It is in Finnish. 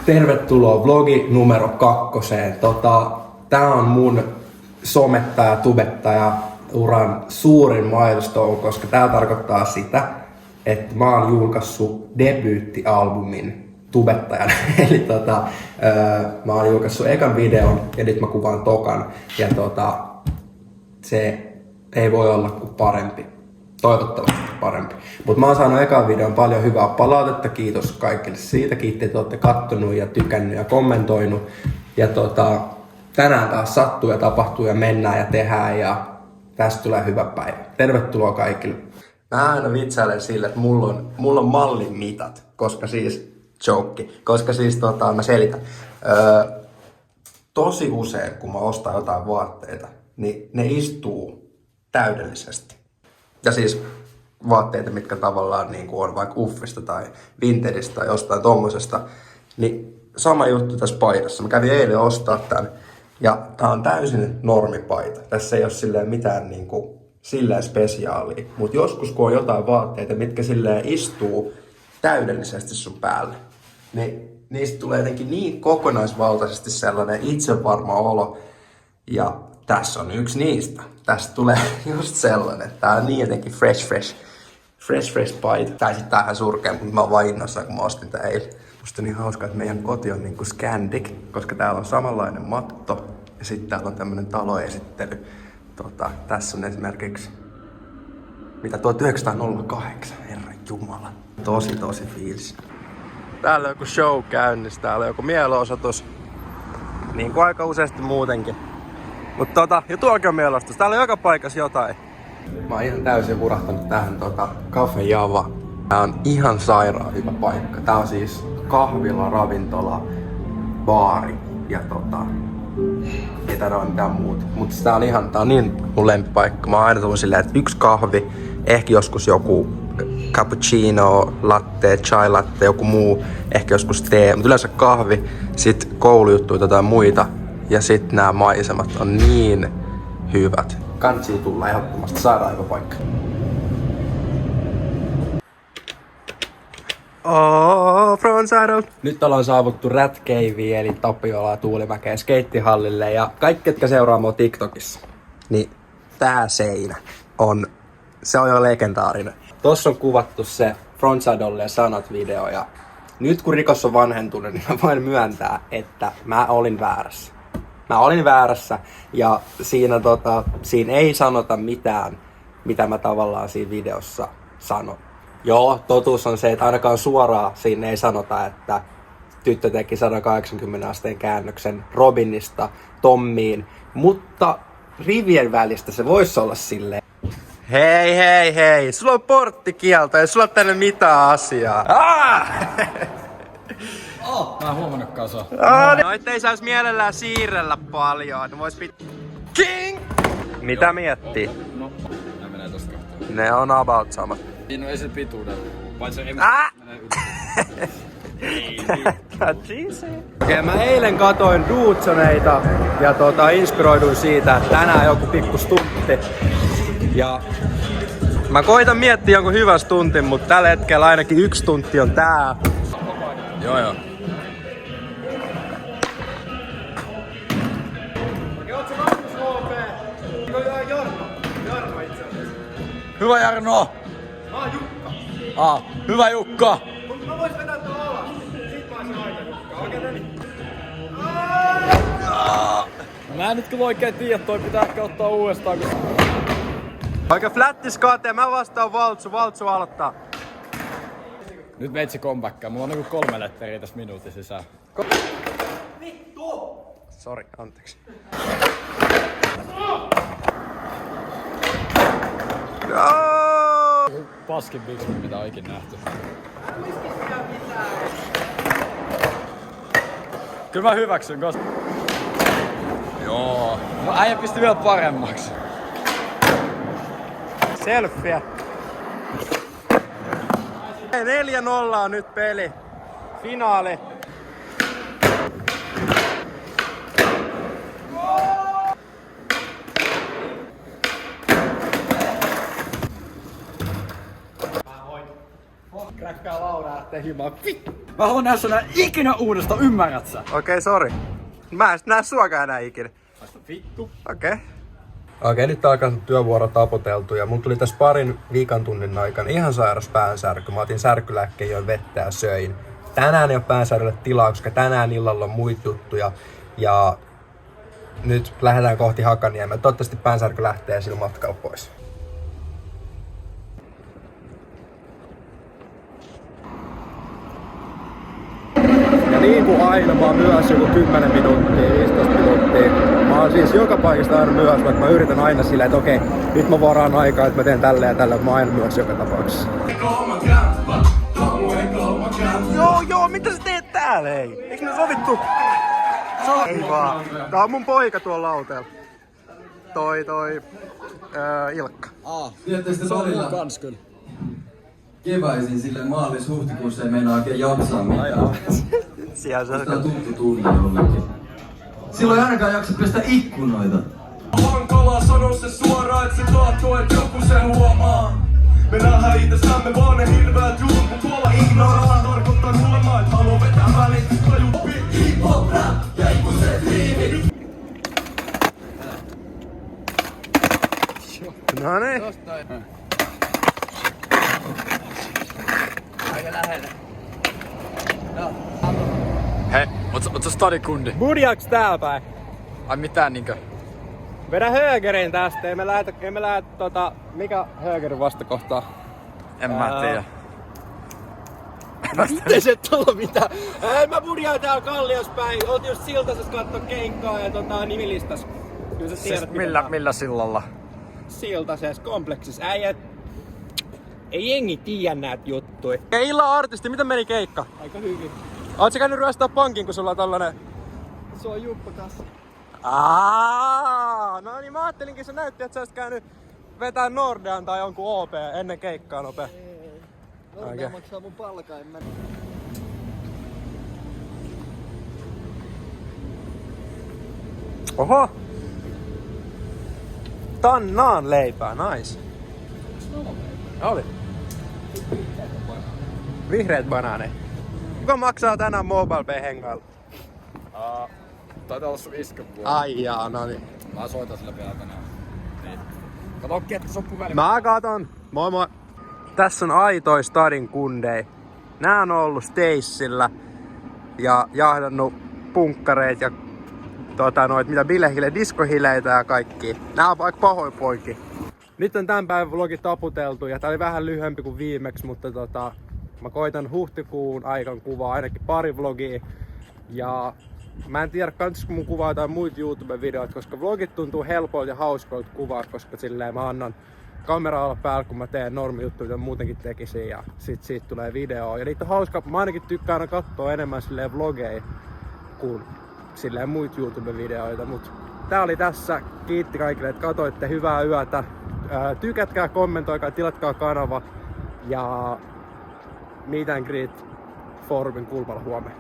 Tervetuloa vlogi numero 2. Tää on mun somettaja, tubettaja uran suurin milestone, koska tää tarkoittaa sitä, että mä oon julkaissut debyyttialbumin tubettajana. Eli mä oon julkaissut ekan videon ja nyt mä kuvaan tokan. Ja se ei voi olla kuin parempi. Toivottavasti parempi. Mutta mä oon saanut ekan videon paljon hyvää palautetta. Kiitos kaikille siitä. Kiitos, että olette kattonut ja tykännyt ja kommentoinut. Ja tänään taas sattuu ja tapahtuu ja mennään ja tehdään ja tästä tulee hyvä päivä. Tervetuloa kaikille. Mä aina vitsailen sille, että mulla on mallin mitat, koska siis mä selitän. Tosi usein, kun mä ostan jotain vaatteita, niin ne istuu täydellisesti. Ja siis vaatteita, mitkä tavallaan niin kuin on vaikka Uffista tai Vinteristä tai jostain tommosesta. Niin sama juttu tässä paidassa. Mä kävin eilen ostaa tän. Ja tää on täysin normipaita. Tässä ei ole silleen mitään niin kuin silleen spesiaalia. Mut joskus kun on jotain vaatteita, mitkä silleen istuu täydellisesti sun päälle, niin niistä tulee jotenkin niin kokonaisvaltaisesti sellainen itsevarma olo. Ja tässä on yksi niistä. Tästä tulee just sellainen. Tää on niin jotenkin fresh paita. Tai sit tää on ihan surkea, mutta mä oon vaan innossaan, kun mä ostin tää eilen. Musta on niin hauska, että meidän koti on niinku Scandic, koska täällä on samanlainen matto. Ja sitten täällä on tämmönen taloesittely. Tässä on esimerkiksi 1908, herran jumala. Tosi fiilis. Täällä on joku show käynnissä, täällä on joku mielenosoitus. Niin kuin aika useasti muutenkin. Mutta ja tuokin on mielenosoitus, täällä on joka paikassa jotain. Mä oon ihan täysin hurahtanut tähän Cafe Java. Tää on ihan sairaan hyvä paikka. Tää on siis kahvila, ravintola, baari ja ei täällä ole mitään muuta. Mutta tää on niin mun lempipaikka. Mä oon aina tullut silleen, että yksi kahvi, ehkä joskus joku cappuccino, latte, chai latte, joku muu, ehkä joskus tee. Mutta yleensä kahvi, sit koulujuttuja jotain muita ja sit nää maisemat on niin hyvät. Kantsii tulla ehdottomasti, saadaan hyvä paikka. Frontside. Nyt ollaan saavuttu Rat Caveen eli Tapiola ja Tuulimäkeen skeittihallille ja kaikki, jotka seuraa mua TikTokissa, niin tää seinä se on jo legendaarinen. Tossa on kuvattu se Frontside ja sanat video ja nyt kun rikos on vanhentunut, niin mä voin myöntää, että mä olin väärässä. Mä olin väärässä ja siinä ei sanota mitään, mitä mä tavallaan siinä videossa sanon. Joo, totuus on se, että ainakaan suoraan siinä ei sanota, että tyttö teki 180 asteen käännöksen Robinista Tommiin, mutta rivien välistä se voisi olla silleen. Hei, sulla on porttikielto, ei sulla ole tänne mitään asiaa. Mä en huomannutkaan se. Noit ei sais mielellään siirrellä paljon, ne vois King! Mitä miettii? No, nää menee tosta kohtaa. Ne on about samat. Siinä on ei se pituudella. Paitsi se menee Okei, mä eilen katoin Dudesoneita ja inspiroiduin siitä, että tänään joku pikku stuntti. Ja mä koitan miettiä jonkun hyvän stuntin, mutta tällä hetkellä ainakin yksi tunti on tää. Joo. Hyvä Jarno! Mä oon Jukka. Hyvä Jukka! Mutta mä vois vetää tuon alas. Sit mä oisin aika Jukka. Oikein niin. Mä en nyt kyllä oikein tiedä, toi pitää ehkä ottaa uudestaan. Oikein flättis kate, mä vastaan Valtsu aloittaa. Nyt veitsi comebackia, mulla on niinku 3 letteriä tässä minuutin sisään. Vittu! Sori, anteeksi. Paskin big mitä on ikin nähty. Kyllä mä hyväksyn, koska... Joo. No äijä pisti vielä paremmaksi. Selfie. 4-0 on nyt peli. Finaali. Kräkkää Laura lähtee himaan. Mä haluan nähdä sua ikinä uudestaan, ymmärrät sä? Okei, sori. Mä en näe suakaan enää ikinä. Vittu. Okei, nyt alkaa työvuoro taputeltu ja mun tuli tässä parin viikan tunnin aikana ihan sairas päänsärky. Mä otin särkylääkkeen, join vettä ja söin. Tänään ei ole päänsärkylle tilaa, koska tänään illalla on muita juttuja. Ja nyt lähdetään kohti Hakaniemeä. Toivottavasti päänsärky lähtee sillä matkalla pois. Ja niin kuin aina, mä oon myös joku 10 minuuttia, 15 minuuttia. Mä oon siis joka paikasta aina myös, vaikka mä yritän aina silleen, että okei, nyt mä varaan aikaa, että mä teen tällä ja tällä, mutta mä oon aina myös joka tapauksessa. Joo, mitä sä teet täällä, ei? Eikö me sovittu? Ei vaan. Tää on mun poika tuolla lauteella. Toi Ilkka. Tiedättekö Se on välillä mun kans kyllä. keväisin sille maalis-huhtikuussa ei meinaa oikein jaksaa mitään. Siellä se Sitä on tuttu tunne jollekin. Silloin ei ainakaan jaksa pestä ikkunoita. Hankalaa sano se suoraan, et se tahtoo, et joku sen huomaa. Me nähdään itsestämme vaan ne hirveät jutut, mut tuolla ignoraa tarkoittaa kuulemaan, et haluu vetää välit. Tajuppi, hip-hop, rap ja ikuiset riimit. Noniin. Hei, oot sä stadikundi? Budjaks täällä päin? Ai mitään niinkö? Vedä Högerin tästä, ei me lähetä mikä Högerin vastakohtaa? En mä tiedä. Miten se et ollut mitään? Mä budjaan täällä Kallios päin, oot just Siltasessa kattoo keikkaa ja nimilistas. Kyllä sä tiedät Siis millä sillalla? Siltasessa kompleksissa. Ei jengi tiedä näitä juttuja. Ja illan artisti, miten meni keikka? Aika hyvin. Oot sä käynyt ryöstää pankin, kun sulla on tollanen... Se on Juppa tässä. No niin, mä ajattelinkin, se näytti, että sä olisit käynyt vetää Nordean tai jonkun OP ennen keikkaa nopea. Nordea maksaa mun palkan, en mä... Oho! Tannaan leipää, nice. Oli. Vihreät banaaneja. Kuka maksaa tänään MobilePay-hengailla? Taitaa olla sun iskän vuoro. Ai jaa, no niin. Mä soitan sille vielä tänään. Niin. Kato kettu soppu väliin. Mä katon. Moi moi. Tässä on aitoi stadin kundei. Nää on ollut Stacella ja jahdannut punkkareita ja mitä bilehille, diskohileitä ja kaikki. Nää on aika pahoja poikia. Nyt on tämän päivän vlogi taputeltu ja tää oli vähän lyhyempi kuin viimeksi, mutta mä koitan huhtikuun aikan kuvaa ainakin pari vlogia. Ja mä en tiedä, kannattaisiko mun kuvaa jotain muita YouTube-videoita, koska vlogit tuntuu helpolta ja hauskoilta kuvaa, koska silleen mä annan kamera olla päällä, kun mä teen normijuttuja, mitä muutenkin tekisin ja sit siitä tulee video. Ja niitä on hauska, mä ainakin tykkään aina katsoa enemmän silleen vlogeja kuin silleen muita YouTube-videoita, mut tää oli tässä. Kiitti kaikille, että katsoitte. Hyvää yötä. Tykätkää, kommentoikaa, tilatkaa kanava ja meet and greet foorumin kulmalla huomenna.